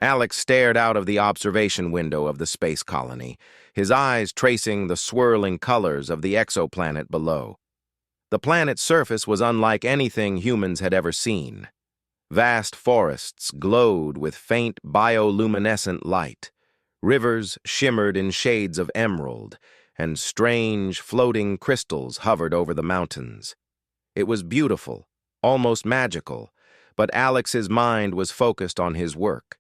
Alex stared out of the observation window of the space colony, his eyes tracing the swirling colors of the exoplanet below. The planet's surface was unlike anything humans had ever seen. Vast forests glowed with faint bioluminescent light. Rivers shimmered in shades of emerald, and strange, floating crystals hovered over the mountains. It was beautiful, almost magical, but Alex's mind was focused on his work.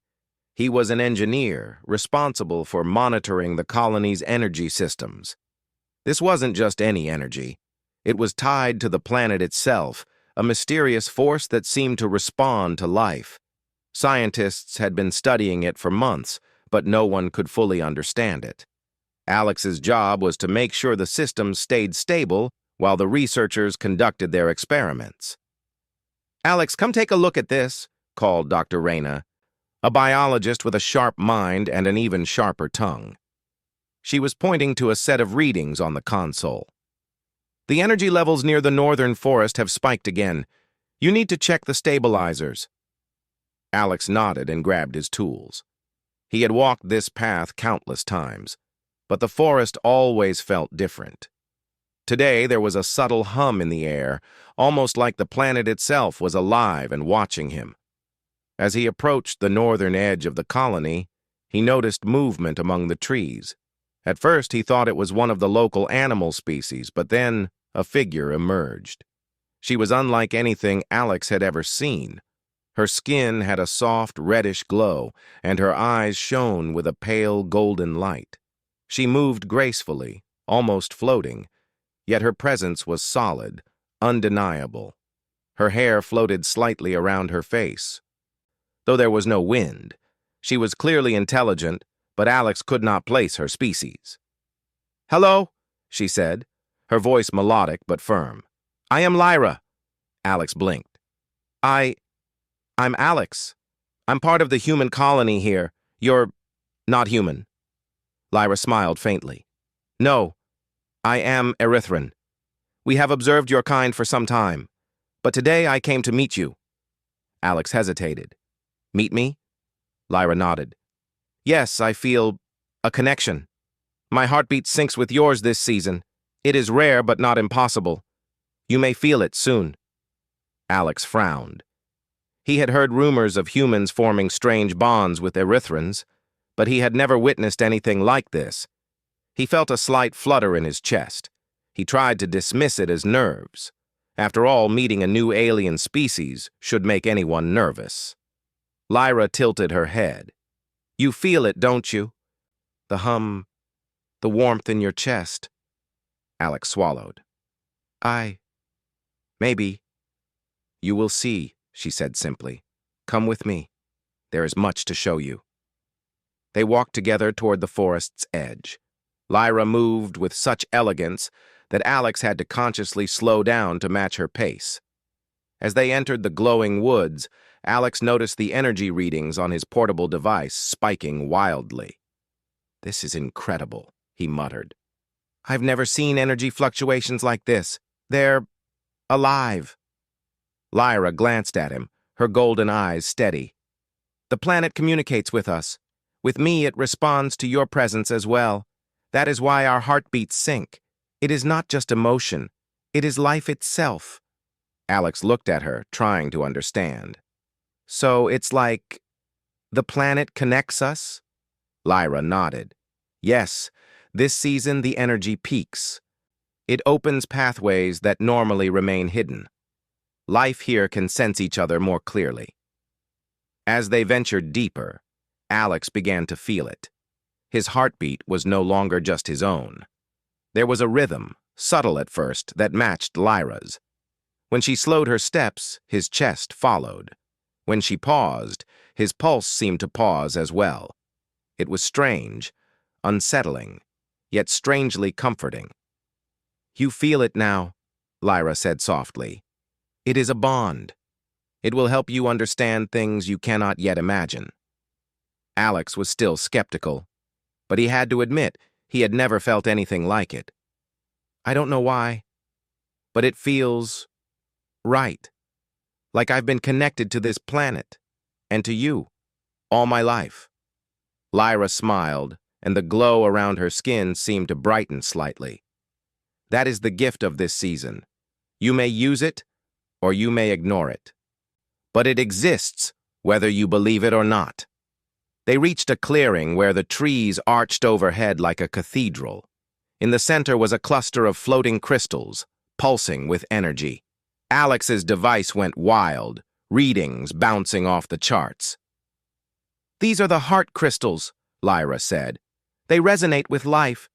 He was an engineer, responsible for monitoring the colony's energy systems. This wasn't just any energy. It was tied to the planet itself, a mysterious force that seemed to respond to life. Scientists had been studying it for months, but no one could fully understand it. Alex's job was to make sure the systems stayed stable while the researchers conducted their experiments. "Alex, come take a look at this," called Dr. Reyna, a biologist with a sharp mind and an even sharper tongue. She was pointing to a set of readings on the console. "The energy levels near the northern forest have spiked again. You need to check the stabilizers." Alex nodded and grabbed his tools. He had walked this path countless times, but the forest always felt different. Today there was a subtle hum in the air, almost like the planet itself was alive and watching him. As he approached the northern edge of the colony, he noticed movement among the trees. At first he thought it was one of the local animal species, but then a figure emerged. She was unlike anything Alex had ever seen. Her skin had a soft reddish glow, and her eyes shone with a pale golden light. She moved gracefully, almost floating, yet her presence was solid, undeniable. Her hair floated slightly around her face. Though there was no wind, she was clearly intelligent, but Alex could not place her species. "Hello," she said, her voice melodic but firm. "I am Lyra." Alex blinked. I'm Alex. I'm part of the human colony here. You're not human." Lyra smiled faintly. "No, I am Erythran. We have observed your kind for some time, but today I came to meet you." Alex hesitated. "Meet me?" Lyra nodded. "Yes, I feel a connection. My heartbeat syncs with yours this season. It is rare but not impossible. You may feel it soon." Alex frowned. He had heard rumors of humans forming strange bonds with Erythrans, but he had never witnessed anything like this. He felt a slight flutter in his chest. He tried to dismiss it as nerves. After all, meeting a new alien species should make anyone nervous. Lyra tilted her head. "You feel it, don't you? The hum, the warmth in your chest." Alex swallowed. Maybe. "You will see," she said simply. "Come with me. There is much to show you." They walked together toward the forest's edge. Lyra moved with such elegance that Alex had to consciously slow down to match her pace. As they entered the glowing woods, Alex noticed the energy readings on his portable device spiking wildly. "This is incredible," he muttered. "I've never seen energy fluctuations like this. They're alive." Lyra glanced at him, her golden eyes steady. "The planet communicates with us. With me, it responds to your presence as well. That is why our heartbeats sync. It is not just emotion. It is life itself." Alex looked at her, trying to understand. "So it's like the planet connects us?" Lyra nodded. "Yes, this season the energy peaks. It opens pathways that normally remain hidden. Life here can sense each other more clearly." As they ventured deeper, Alex began to feel it. His heartbeat was no longer just his own. There was a rhythm, subtle at first, that matched Lyra's. When she slowed her steps, his chest followed. When she paused, his pulse seemed to pause as well. It was strange, unsettling, yet strangely comforting. "You feel it now," Lyra said softly. "It is a bond. It will help you understand things you cannot yet imagine." Alex was still skeptical, but he had to admit he had never felt anything like it. "I don't know why, but it feels right. Like I've been connected to this planet, and to you." All my life. Lyra smiled, and the glow around her skin seemed to brighten slightly. That is the gift of this season. You may use it, or you may ignore it. But it exists, whether you believe it or not. They reached a clearing where the trees arched overhead like a cathedral. In the center was a cluster of floating crystals, pulsing with energy. Alex's device went wild, readings bouncing off the charts. "These are the heart crystals," Lyra said. "They resonate with life.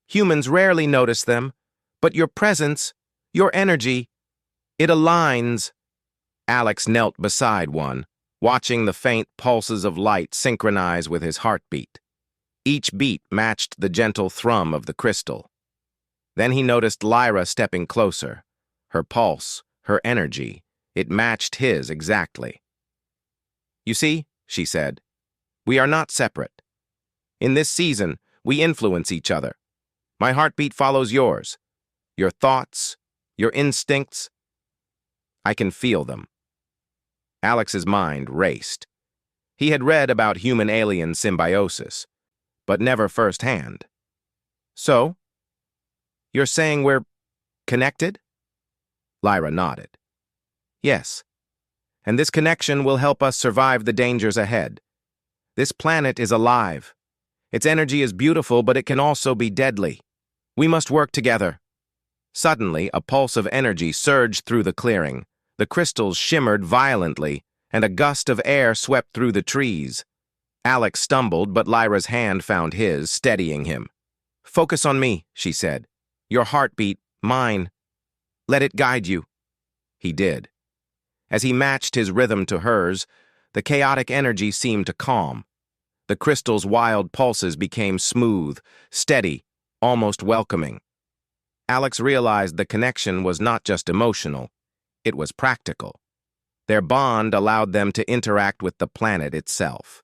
Humans rarely notice them, but your presence, your energy, it aligns." Alex knelt beside one, watching the faint pulses of light synchronize with his heartbeat. Each beat matched the gentle thrum of the crystal. Then he noticed Lyra stepping closer. Her pulse, her energy, it matched his exactly. "You see," she said, "we are not separate. In this season, we influence each other. My heartbeat follows yours. Your thoughts, your instincts, I can feel them." Alex's mind raced. He had read about human-alien symbiosis, but never firsthand. "So, you're saying we're connected?" Lyra nodded. "Yes, and this connection will help us survive the dangers ahead. This planet is alive. Its energy is beautiful, but it can also be deadly. We must work together." Suddenly, a pulse of energy surged through the clearing. The crystals shimmered violently, and a gust of air swept through the trees. Alex stumbled, but Lyra's hand found his, steadying him. "Focus on me," she said. "Your heartbeat, mine. Let it guide you." He did. As he matched his rhythm to hers, the chaotic energy seemed to calm. The crystal's wild pulses became smooth, steady, almost welcoming. Alex realized the connection was not just emotional. It was practical. Their bond allowed them to interact with the planet itself.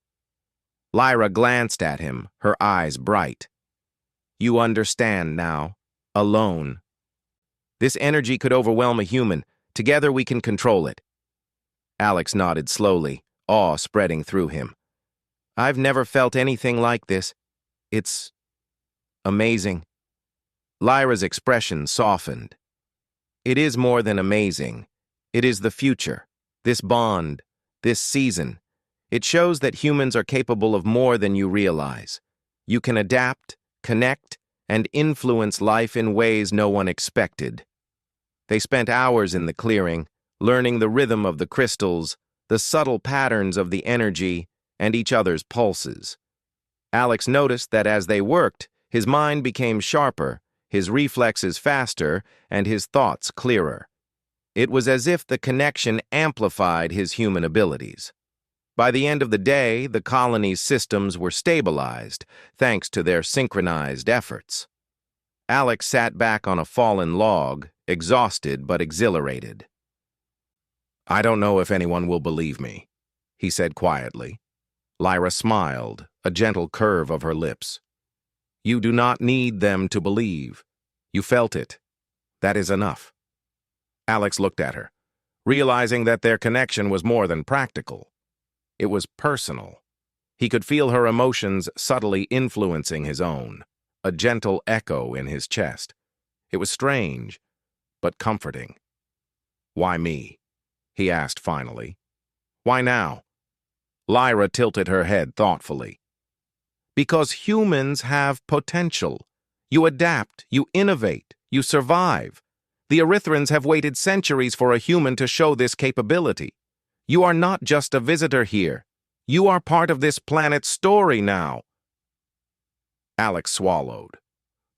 Lyra glanced at him, her eyes bright. "You understand now. Alone. This energy could overwhelm a human. Together we can control it." Alex nodded slowly, awe spreading through him. "I've never felt anything like this. It's amazing." Lyra's expression softened. "It is more than amazing. It is the future. This bond, this season. It shows that humans are capable of more than you realize. You can adapt, connect, and influence life in ways no one expected." They spent hours in the clearing, learning the rhythm of the crystals, the subtle patterns of the energy, and each other's pulses. Alex noticed that as they worked, his mind became sharper, his reflexes faster, and his thoughts clearer. It was as if the connection amplified his human abilities. By the end of the day, the colony's systems were stabilized, thanks to their synchronized efforts. Alex sat back on a fallen log, exhausted but exhilarated. "I don't know if anyone will believe me," he said quietly. Lyra smiled, a gentle curve of her lips. "You do not need them to believe. You felt it. That is enough." Alex looked at her, realizing that their connection was more than practical. It was personal. He could feel her emotions subtly influencing his own, a gentle echo in his chest. It was strange, but comforting. "Why me?" he asked finally. "Why now?" Lyra tilted her head thoughtfully. "Because humans have potential. You adapt, you innovate, you survive. The Erythrans have waited centuries for a human to show this capability. You are not just a visitor here. You are part of this planet's story now." Alex swallowed,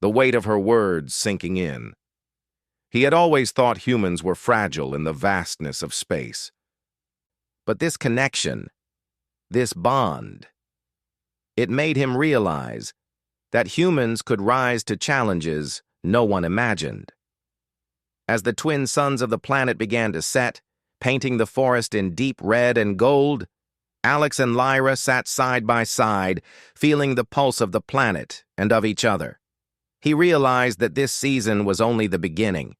the weight of her words sinking in. He had always thought humans were fragile in the vastness of space. But this connection, this bond, it made him realize that humans could rise to challenges no one imagined. As the twin suns of the planet began to set, painting the forest in deep red and gold, Alex and Lyra sat side by side, feeling the pulse of the planet and of each other. He realized that this season was only the beginning.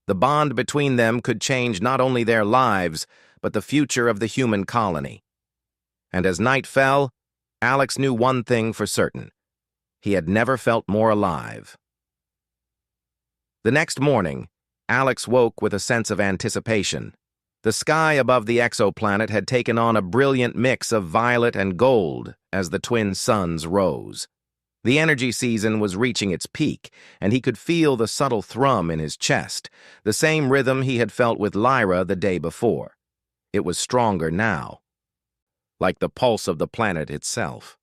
The bond between them could change not only their lives, but the future of the human colony. And as night fell, Alex knew one thing for certain. He had never felt more alive. The next morning, Alex woke with a sense of anticipation. The sky above the exoplanet had taken on a brilliant mix of violet and gold as the twin suns rose. The energy season was reaching its peak, and he could feel the subtle thrum in his chest, the same rhythm he had felt with Lyra the day before. It was stronger now, like the pulse of the planet itself.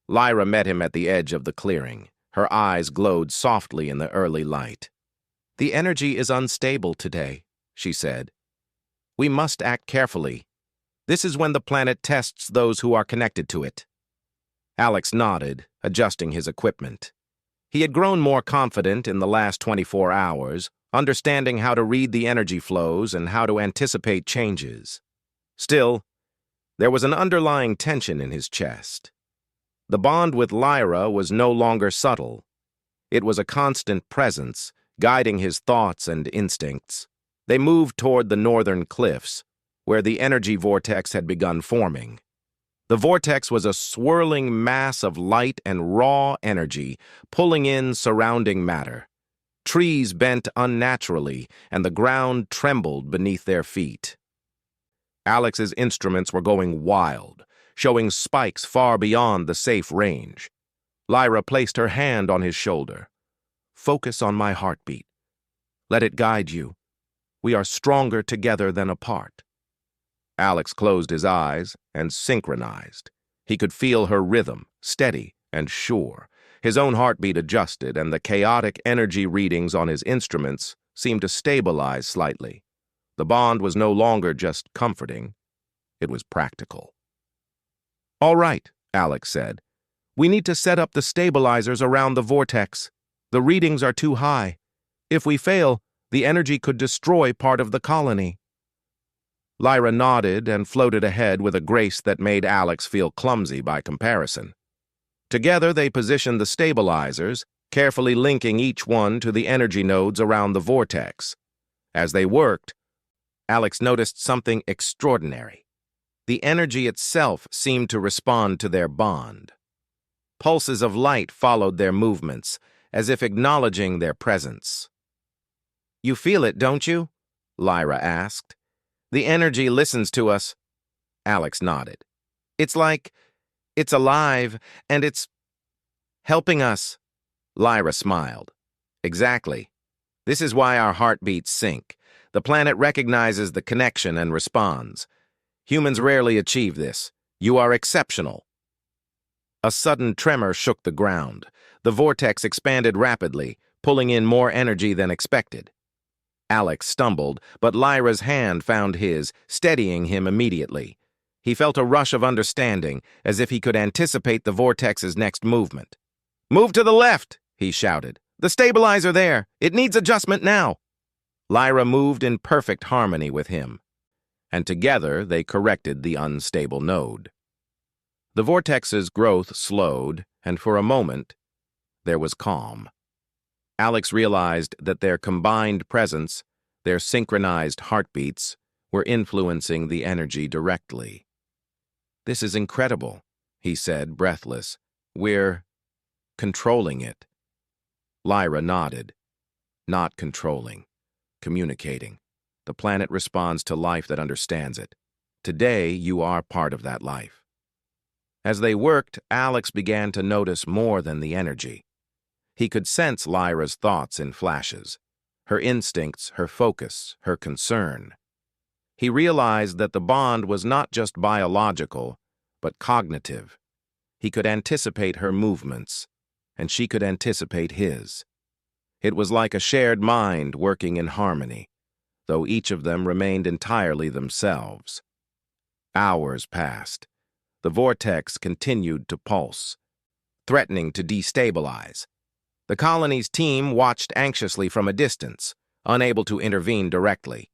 Lyra met him at the edge of the clearing. Her eyes glowed softly in the early light. "The energy is unstable today," she said. "We must act carefully. This is when the planet tests those who are connected to it." Alex nodded, adjusting his equipment. He had grown more confident in the last 24 hours, understanding how to read the energy flows and how to anticipate changes. Still, there was an underlying tension in his chest. The bond with Lyra was no longer subtle. It was a constant presence, guiding his thoughts and instincts. They moved toward the northern cliffs, where the energy vortex had begun forming. The vortex was a swirling mass of light and raw energy, pulling in surrounding matter. Trees bent unnaturally, and the ground trembled beneath their feet. Alex's instruments were going wild, showing spikes far beyond the safe range. Lyra placed her hand on his shoulder. "Focus on my heartbeat. Let it guide you. We are stronger together than apart." Alex closed his eyes and synchronized. He could feel her rhythm, steady and sure. His own heartbeat adjusted, and the chaotic energy readings on his instruments seemed to stabilize slightly. The bond was no longer just comforting. It was practical. "All right," Alex said. "We need to set up the stabilizers around the vortex. The readings are too high. If we fail, the energy could destroy part of the colony." Lyra nodded and floated ahead with a grace that made Alex feel clumsy by comparison. Together, they positioned the stabilizers, carefully linking each one to the energy nodes around the vortex. As they worked, Alex noticed something extraordinary. The energy itself seemed to respond to their bond. Pulses of light followed their movements, as if acknowledging their presence. "You feel it, don't you?" Lyra asked. "The energy listens to us." Alex nodded. "It's like it's alive, and it's helping us." Lyra smiled. "Exactly. This is why our heartbeats sync. The planet recognizes the connection and responds. Humans rarely achieve this. You are exceptional." A sudden tremor shook the ground. The vortex expanded rapidly, pulling in more energy than expected. Alex stumbled, but Lyra's hand found his, steadying him immediately. He felt a rush of understanding, as if he could anticipate the vortex's next movement. "Move to the left," he shouted. "The stabilizer there. It needs adjustment now." Lyra moved in perfect harmony with him, and together they corrected the unstable node. The vortex's growth slowed, and for a moment, there was calm. Alex realized that their combined presence, their synchronized heartbeats, were influencing the energy directly. "This is incredible," he said, breathless. "We're controlling it." Lyra nodded. "Not controlling. Communicating. The planet responds to life that understands it. Today, you are part of that life." As they worked, Alex began to notice more than the energy. He could sense Lyra's thoughts in flashes, her instincts, her focus, her concern. He realized that the bond was not just biological, but cognitive. He could anticipate her movements, and she could anticipate his. It was like a shared mind working in harmony, though each of them remained entirely themselves. Hours passed. The vortex continued to pulse, threatening to destabilize. The colony's team watched anxiously from a distance, unable to intervene directly.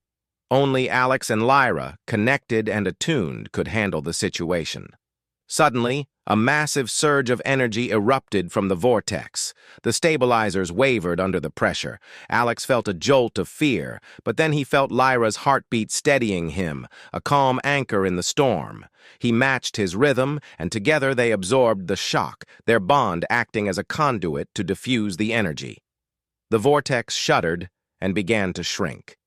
Only Alex and Lyra, connected and attuned, could handle the situation. Suddenly, a massive surge of energy erupted from the vortex. The stabilizers wavered under the pressure. Alex felt a jolt of fear, but then he felt Lyra's heartbeat steadying him, a calm anchor in the storm. He matched his rhythm, and together they absorbed the shock, their bond acting as a conduit to diffuse the energy. The vortex shuddered and began to shrink.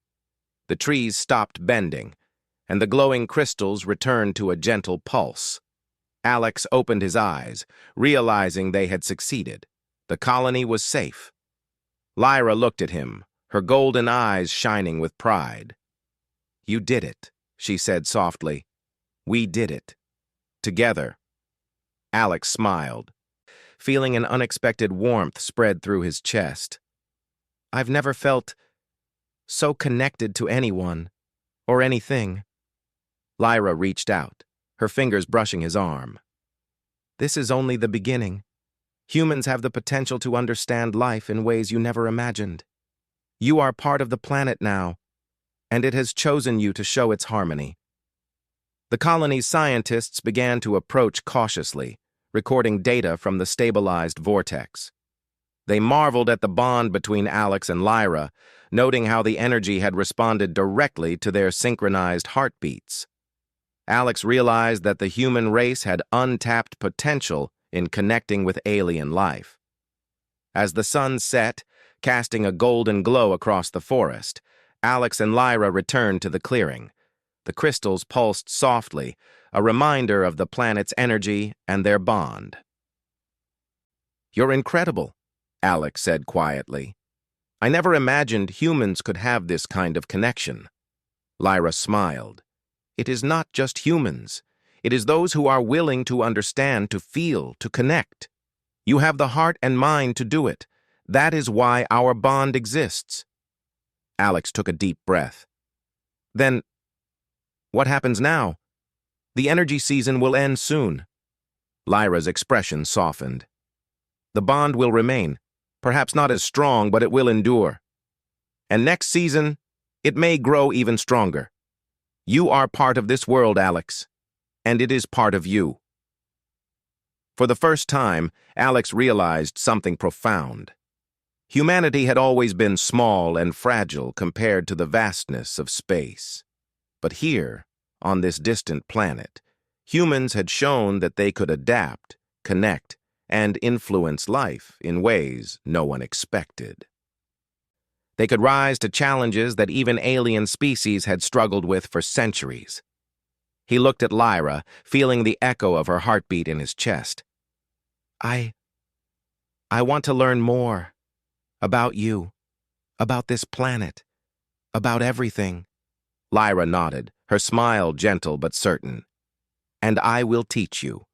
The trees stopped bending, and the glowing crystals returned to a gentle pulse. Alex opened his eyes, realizing they had succeeded. The colony was safe. Lyra looked at him, her golden eyes shining with pride. "You did it," she said softly. "We did it. Together." Alex smiled, feeling an unexpected warmth spread through his chest. "I've never felt so connected to anyone or anything." Lyra reached out, her fingers brushing his arm. "This is only the beginning. Humans have the potential to understand life in ways you never imagined. You are part of the planet now, and it has chosen you to show its harmony." The colony's scientists began to approach cautiously, recording data from the stabilized vortex. They marveled at the bond between Alex and Lyra, noting how the energy had responded directly to their synchronized heartbeats. Alex realized that the human race had untapped potential in connecting with alien life. As the sun set, casting a golden glow across the forest, Alex and Lyra returned to the clearing. The crystals pulsed softly, a reminder of the planet's energy and their bond. "You're incredible," Alex said quietly. "I never imagined humans could have this kind of connection." Lyra smiled. "It is not just humans. It is those who are willing to understand, to feel, to connect. You have the heart and mind to do it. That is why our bond exists." Alex took a deep breath. "Then, what happens now? The energy season will end soon." Lyra's expression softened. "The bond will remain. Perhaps not as strong, but it will endure. And next season, it may grow even stronger. You are part of this world, Alex, and it is part of you." For the first time, Alex realized something profound. Humanity had always been small and fragile compared to the vastness of space. But here, on this distant planet, humans had shown that they could adapt, connect, and influence life in ways no one expected. They could rise to challenges that even alien species had struggled with for centuries. He looked at Lyra, feeling the echo of her heartbeat in his chest. I want to learn more about you, about this planet, about everything." Lyra nodded, her smile gentle but certain. "And I will teach you.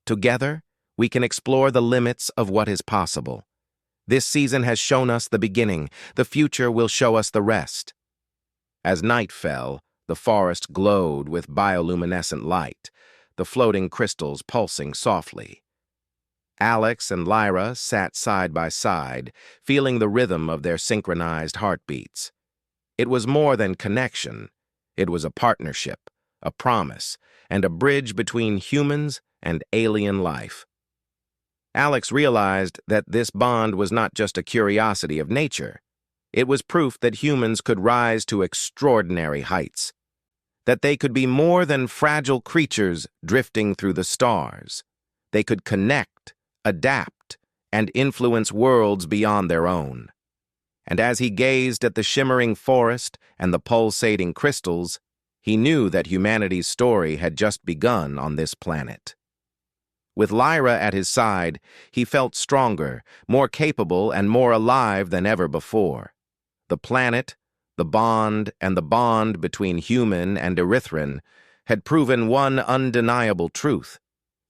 Together, we can explore the limits of what is possible. This season has shown us the beginning. The future will show us the rest." As night fell, the forest glowed with bioluminescent light, the floating crystals pulsing softly. Alex and Lyra sat side by side, feeling the rhythm of their synchronized heartbeats. It was more than connection. It was a partnership, a promise, and a bridge between humans and alien life. Alex realized that this bond was not just a curiosity of nature. It was proof that humans could rise to extraordinary heights, that they could be more than fragile creatures drifting through the stars. They could connect, adapt, and influence worlds beyond their own. And as he gazed at the shimmering forest and the pulsating crystals, he knew that humanity's story had just begun on this planet. With Lyra at his side, he felt stronger, more capable, and more alive than ever before. The planet, the bond, and the bond between human and Erythran had proven one undeniable truth.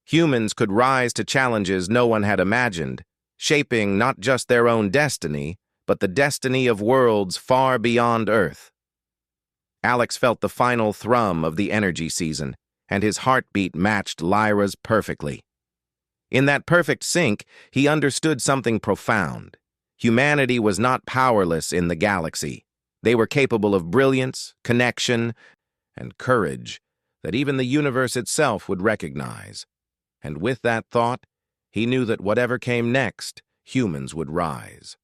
Humans could rise to challenges no one had imagined, shaping not just their own destiny, but the destiny of worlds far beyond Earth. Alex felt the final thrum of the energy season, and his heartbeat matched Lyra's perfectly. In that perfect sync, he understood something profound. Humanity was not powerless in the galaxy. They were capable of brilliance, connection, and courage that even the universe itself would recognize. and with that thought, he knew that whatever came next, humans would rise.